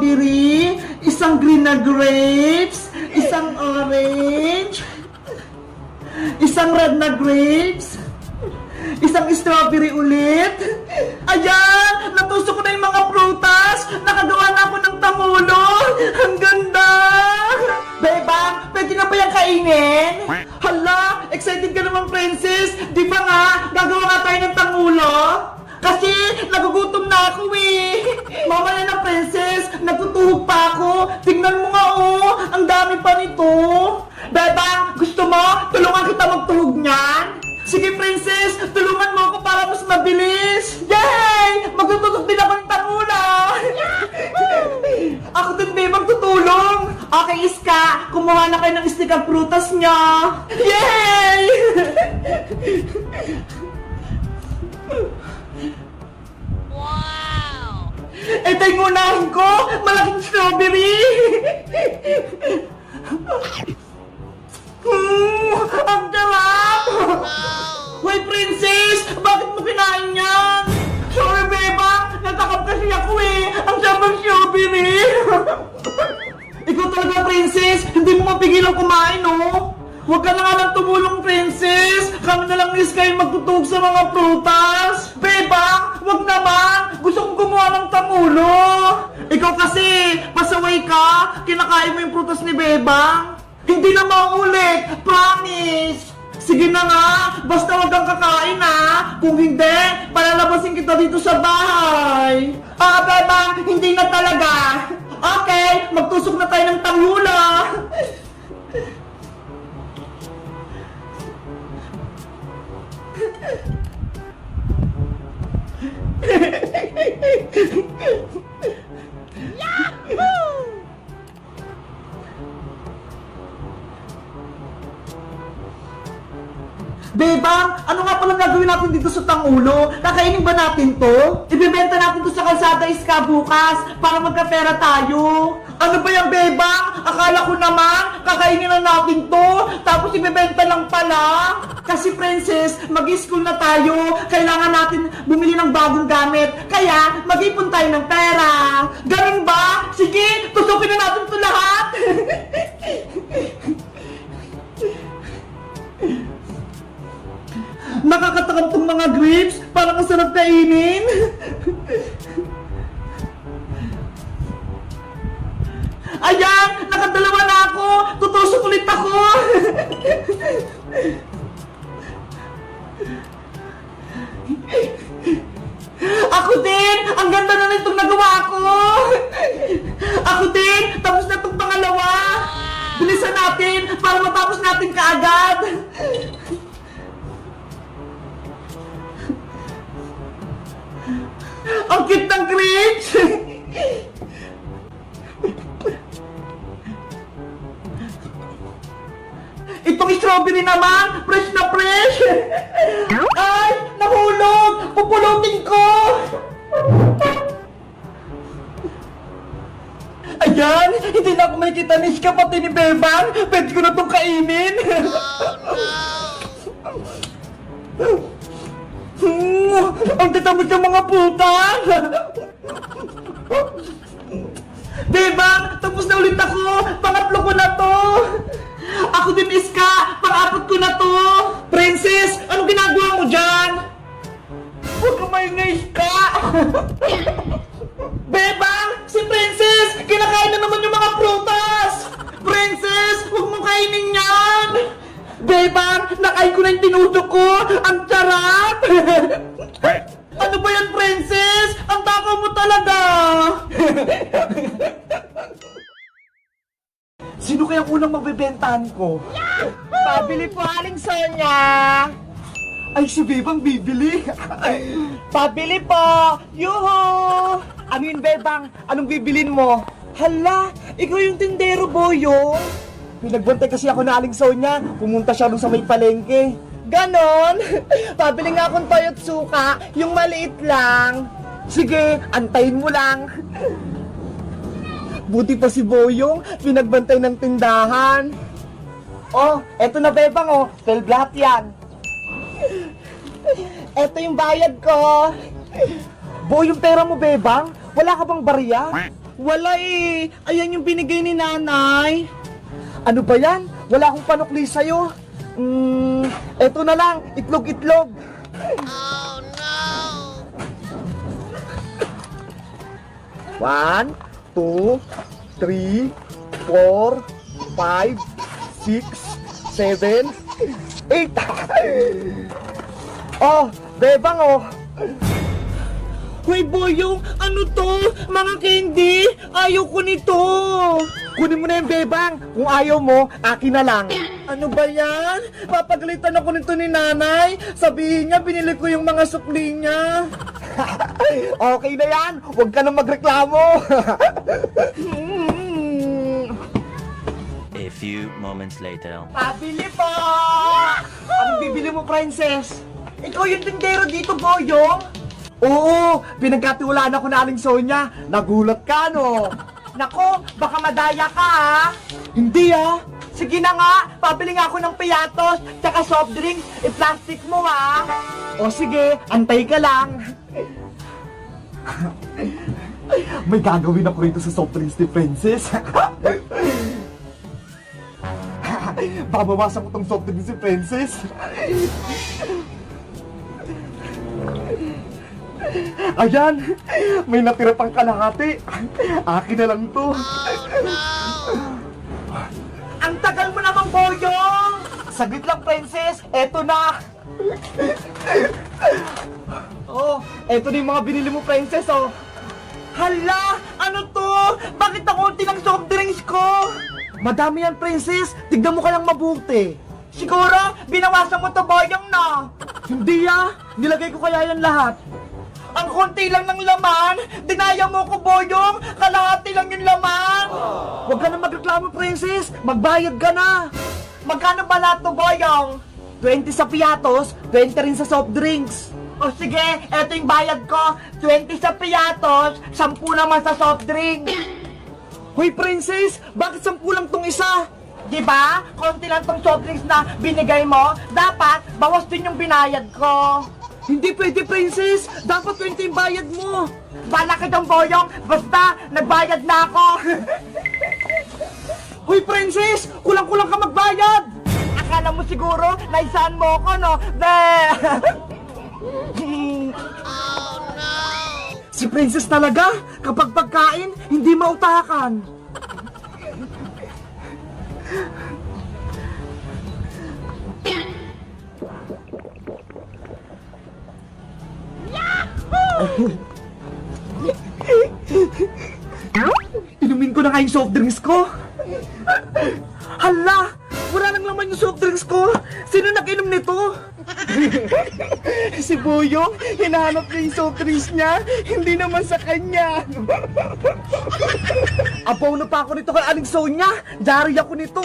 strawberry, isang green na grapes, isang orange, isang red na grapes, isang strawberry ulit. Ayan! Natusok ko na yung mga prutas! Nakagawa na ako ng tangulo! Ang ganda! Bebang, pwede na ba yung kainin? Hala! Excited ka naman, princess! Di ba nga, gagawa nga tayo ng tangulo? Kasi nagugutom na ako eh! Mamaya na, princess! Natutuhog pa ako! Tingnan mo nga oh! Ang dami pa nito! Bebang, gusto mo? Tulungan kita magtuhog niyan? Sige, princess! Tulungan mo ako para mas mabilis! Yay! Magtutulog din ako ng tangula! Ako din, babe, magtutulong! Okay, Iska! Kumuha na kayo ng stick ang prutas niya! Yay! Wow! Ito yung unahin ko! Malaking strawberry! Ang sarap! Hoy, princess! Bakit mo kinain yan? Sorry, beba! Natakap kasi ako eh! Ang sarap ng strawberry! Ikaw talaga, princess! Hindi mo mapigilan kumain, oh! Huwag ka na nga lang tumulong, princess! Kami na lang ni Sky magtutug sa mga prutas! Beba! Huwag naman! Gusto kong gumawa ng tangulo! Ikaw kasi! Pasaway ka! Kinakain mo yung prutas ni Beba! Hindi na maulit! Promise! Sige na nga! Basta wag kang kakain ha! Kung hindi, palalabasin kita dito sa bahay! Ah, Beba! Hindi na talaga! Okay! Magtusok na tayo ng tanghula! Bebang, ano nga palang gagawin natin dito sa tangulo? Kakainin ba natin to? Ibebenta natin to sa kalsada Iska bukas para magkapera tayo. Ano ba yung Bebang? Akala ko naman, kakainin na natin to, tapos ibebenta lang pala. Kasi princess, mag-school na tayo, kailangan natin bumili ng bagong gamit, kaya mag-ipon tayo ng pera. Ganun ba? Sige, tusukin na natin to lahat. Nakakatakam tong mga grapes, parang ang sarap kainin. Ayan, nakadalawa na ako. Tutusok ulit ako. Ako din, ang ganda na nitong nagawa ko. Ako din, tapos na itong pangalawa. Bilisan natin para matapos natin kaagad. Ang cute ng grapes! Itong strawberry naman, fresh na fresh! Ay! Nahulog! Pupulutin ko! Ayan! Hindi na ako makikita ni Iska pati ni Bebang! Pwede ko na itong kainin! Ang tatamad ng mga puta! Bebang, tapos na ulit ako! Pangatlo ko na to! Ako din, Iska! Pang-apat ko na to! Princess, anong ginagawa mo dyan? Huwag ka maingay, Iska! Bebang, si Princess! Kinakain na naman yung mga prutas! Princess, huwag mo kainin yan! Bebang, nakain ko na yung tinudok ko! Ang sarap! Ano ba yan, princess? Ang takaw mo talaga! Sino kayang unang magbebentahan ko? Pabili po, Aling Sonia! Ay, si Bebang bibili! Pabili po! Yuhu! Ano yun, Bebang? Anong bibilin mo? Hala, ikaw yung tindero, boyo! Pinagbantay kasi ako na Aling Sonia, pumunta siya doon sa may palengke. Ganon? Pabili nga akong toyo't suka, yung maliit lang. Sige, antayin mo lang. Buti pa si Boyong, pinagbantay ng tindahan. Oh, eto na Bebang oh, 12 lahat yan. Eto yung bayad ko. Boy, yung pera mo Bebang, wala ka bang barya? Wala eh. Ayan yung binigay ni nanay. Ano ba yan? Wala akong panukli sa'yo. Eto na lang. Itlog-itlog. Oh no! 1, 2, 3, 4, 5, 6, 7, 8. Oh, bebang oh. Hoy Boyong, ano to? Mga candy? Ayaw ko nito. Kunin mo na yung bebang. Kung ayaw mo, akin na lang. Ano ba yan? Papagalitan ako nito ni nanay. Sabihin niya, binili ko yung mga sukli niya. Okay na yan. Huwag ka na magreklamo. A few moments later. Pabili po! Anong bibili mo, princess? Ikaw yung tindero dito, Boyong? Oo, pinagkatiwalaan ako na Aling Sonia. Nagulat ka, no? Nako, baka madaya ka, ha? Hindi, ha? Sige na nga, pabili nga ako ng piyatos, tsaka soft drinks, i-plastic mo, ha? O sige, antay ka lang. May gagawin ako rito sa soft drinks ni Princess. Baka bawasan ko tong soft drinks si Princess. Ayan, may natira pang kalahati. Akin na lang to. Ang tagal mo naman, Boyong! Saglit lang, Princess. Eto na. Oh, eto na yung mga binili mo, Princess, oh. Hala! Ano to? Bakit ang unti ng soft drinks ko? Madami yan, Princess. Tignan mo ka lang mabuti. Siguro, binawasan mo to, Boyong, na. Hindi, ah. Nilagay ko kaya yan lahat. Ang konti lang ng laman, dinaya mo ko, Boyong, kalahati lang yung laman. Huwag ka na magreklamo, Princess, magbayad ka na. Magkano ba lahat to, Boyong? 20 sa piyatos, 20 rin sa soft drinks. O sige, eto yung bayad ko, 20 sa piyatos, 10 naman sa soft drinks. Hoy, Princess, bakit 10 lang tong isa? Diba? Konti lang tong soft drinks na binigay mo, dapat bawas din yung binayad ko. Hindi pwede, Princess! Dapat 20 yung bayad mo! Bala ka dong, Boyong! Basta, nagbayad na ako! Hoy, Princess! Kulang-kulang ka magbayad! Akala mo siguro, naisaan mo ako, no? Be! Oh, no! Si Princess talaga, kapag pagkain, hindi mautakan. Inumin ko na nga yung soft drinks ko. Hala! Wala nang laman yung soft drinks ko. Sino nag-inom nito? Si Boyong, hinahanap niya yung soft drinks niya. Hindi naman sa kanya. Apaw na pa ako nito kay Aling Sonia. Dari ako nito.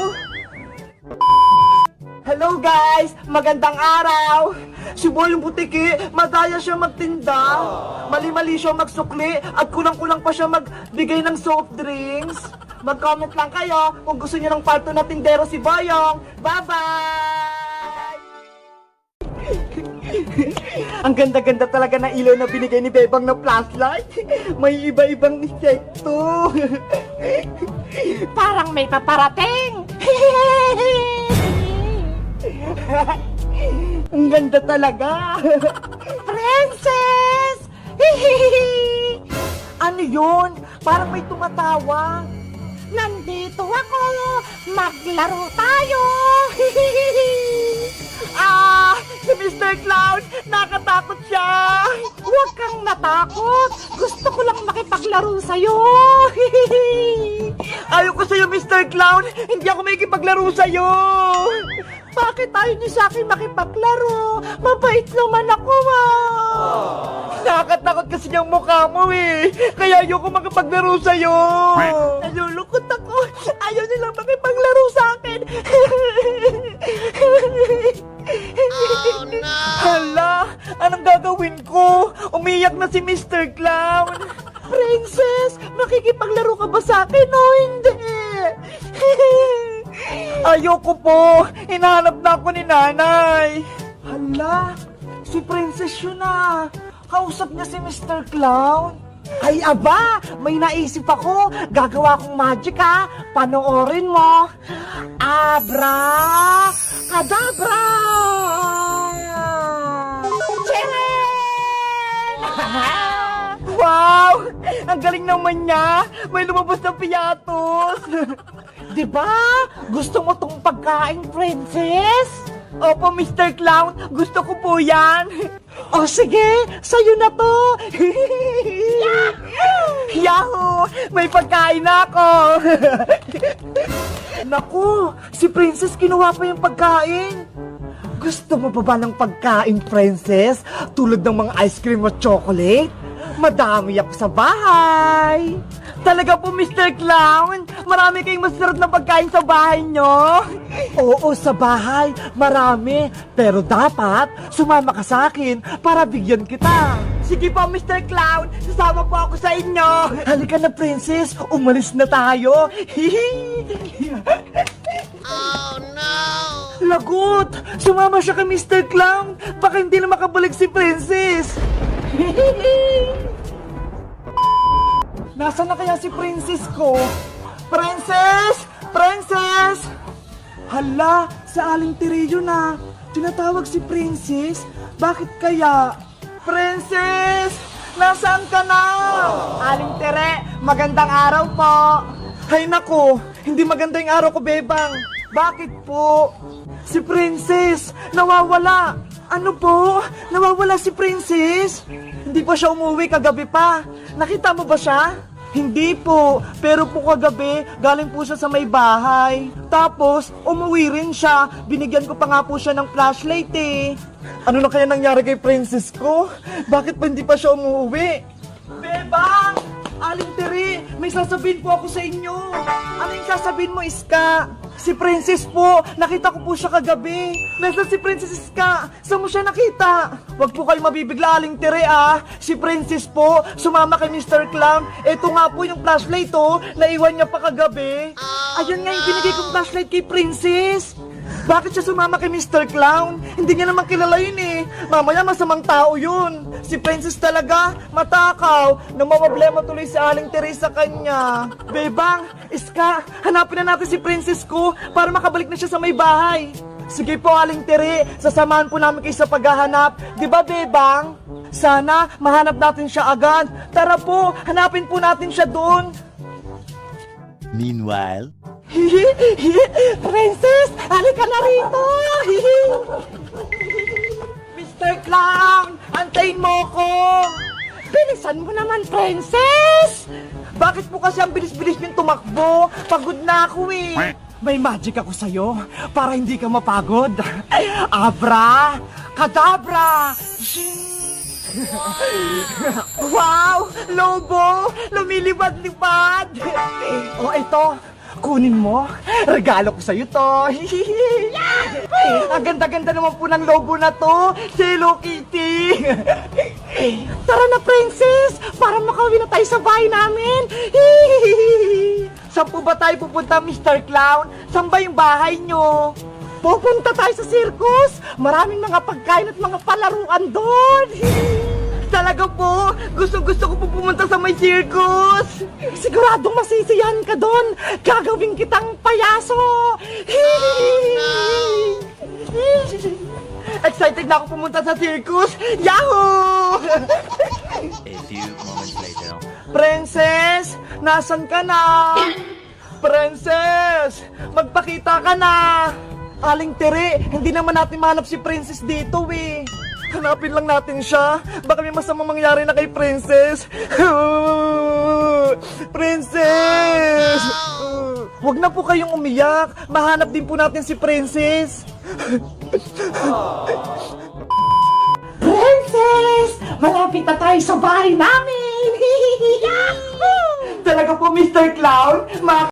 Hello guys! Magandang araw! Si Boyong Butiki, madaya siya magtinda. Mali-mali siya magsukli at kulang-kulang pa siya magbigay ng soft drinks. Mag-comment lang kayo kung gusto niyo ng part 2 na tindero si Boyong. Bye-bye! Ang ganda-ganda talaga ng ilaw na binigay ni Bebang na flashlight. May iba-ibang insekto. Parang may paparating! Ang ganda talaga. Princess! Ano yun? Parang may tumatawa. Nandito ako! Maglaro tayo! Si Mr. Clown! Nakatakot siya! Huwag kang natakot! Gusto ko lang makipaglaro sa'yo! Ayoko sa'yo, Mr. Clown! Hindi ako makikipaglaro sa'yo! Bakit ayaw niyo sa akin makipaglaro? Mabait naman ako, Nakakatakot kasi yung mukha mo eh! Kaya ayoko makipaglaro sa'yo! Nalulungkot ako! Ayaw nilang makipaglaro sa akin! Oh no! Hala! Anong gagawin ko? Umiyak na si Mr. Clown! Princess, makikipaglaro ka ba sa akin o hindi? Ayoko po! Hinahanap na ako ni nanay! Hala! Si Princess yun ah! Kausap niya si Mr. Clown? Ay, aba! May naisip ako. Gagawa kong magic, ha? Panoorin mo. Abra! Kadabra! Tcharam! Wow! Ang galing naman niya! May lumabas na piyatos! Diba? Gusto mo tong pagkain, princess? Opo, Mr. Clown. Gusto ko po yan. O sige, sa'yo na to. Yahoo! May pagkain na ako. Naku, si princess kinuha pa yung pagkain. Gusto mo pa ba ng pagkain, princess? Tulad ng mga ice cream o chocolate? Madami ako sa bahay. Talaga po, Mr. Clown? Marami kayong masarap na pagkain sa bahay nyo? Oo, sa bahay. Marami. Pero dapat, sumama ka sa akin para bigyan kita. Sige po, Mr. Clown. Sasama po ako sa inyo. Halika na, princess. Umalis na tayo. Oh, no! Lagot! Sumama siya kay Mr. Clown. Baka hindi na makabalik si princess. Nasaan na kaya si princess ko? Princess! Princess! Hala, sa Aling Tiriyo na. Tinatawag si princess. Bakit kaya? Princess! Nasaan ka na? Aling Tere, magandang araw po. Hay nako, hindi maganda yung araw ko, Bebang. Bakit po? Si princess, nawawala. Ano po? Nawawala si princess? Hindi pa siya umuwi kagabi pa. Nakita mo ba siya? Hindi po, pero po kagabi, galing po siya sa may bahay. Tapos, umuwi rin siya. Binigyan ko pa nga po siya ng flashlight eh. Ano na kaya nangyari kay princess ko? Bakit pa hindi pa siya umuwi? Bebang! Aling Tere, may sasabihin po ako sa inyo. Ano yung sasabihin mo, Iska? Si Princess po, nakita ko po siya kagabi. Nasaan si Princess Iska? Saan mo siya nakita? Huwag po kayo mabibigla, Aling Tere, ah. Si Princess po, sumama kay Mr. Clown. Ito nga po yung flashlight, oh. Naiwan niya pa kagabi. Ayun nga yung binigay kong flashlight kay Princess. Bakit siya sumama kay Mr. Clown? Hindi niya naman kilala yun eh. Mamaya masamang tao yun. Si Princess talaga, matakaw. Namamoblema tuloy si Aling Teresa kanya. Bebang, Iska, hanapin na natin si Princess ko para makabalik na siya sa may bahay. Sige po, Aling Tere, sasamahan po namin kayo sa paghahanap. Di ba, Bebang? Sana mahanap natin siya agad. Tara po, hanapin po natin siya doon. Meanwhile, Princess, halika na rito! Mr. Clown, antayin mo ko! Bilisan mo naman, Princess! Bakit po kasi ang bilis-bilis niyong tumakbo? Pagod na ako eh! May magic ako sa'yo para hindi ka mapagod. Abra! Kadabra! Wow! Lobo! Lumilipad-lipad! O ito, kunin mo. Regalo ko sa'yo to. Ang ganda-ganda naman po ng lobo na to. Si Hello Kitty. Tara na, Princess, para makauwi na tayo sa bahay namin. Saan po ba tayo pupunta, Mr. Clown? Saan ba yung bahay nyo? Pupunta tayo sa circus. Maraming mga pagkain at mga palaruan doon. Talaga po, gusto ko po pumunta sa may circus. Siguradong masisiyahan ka doon. Gagawin kitang payaso. Excited na ako pumunta sa circus. Yahoo! a few moments later. Princess, nasan ka na? Princess, magpakita ka na. Aling Tere, hindi naman natin mahanap si Princess dito eh. Hanapin lang natin siya. Baka may masamang mangyari na kay Princess. Princess! Huwag na po kayong umiyak. Mahanap din po natin si Princess. Princess! Malapit na tayo sa bahay namin! Talaga po, Mr. Clown?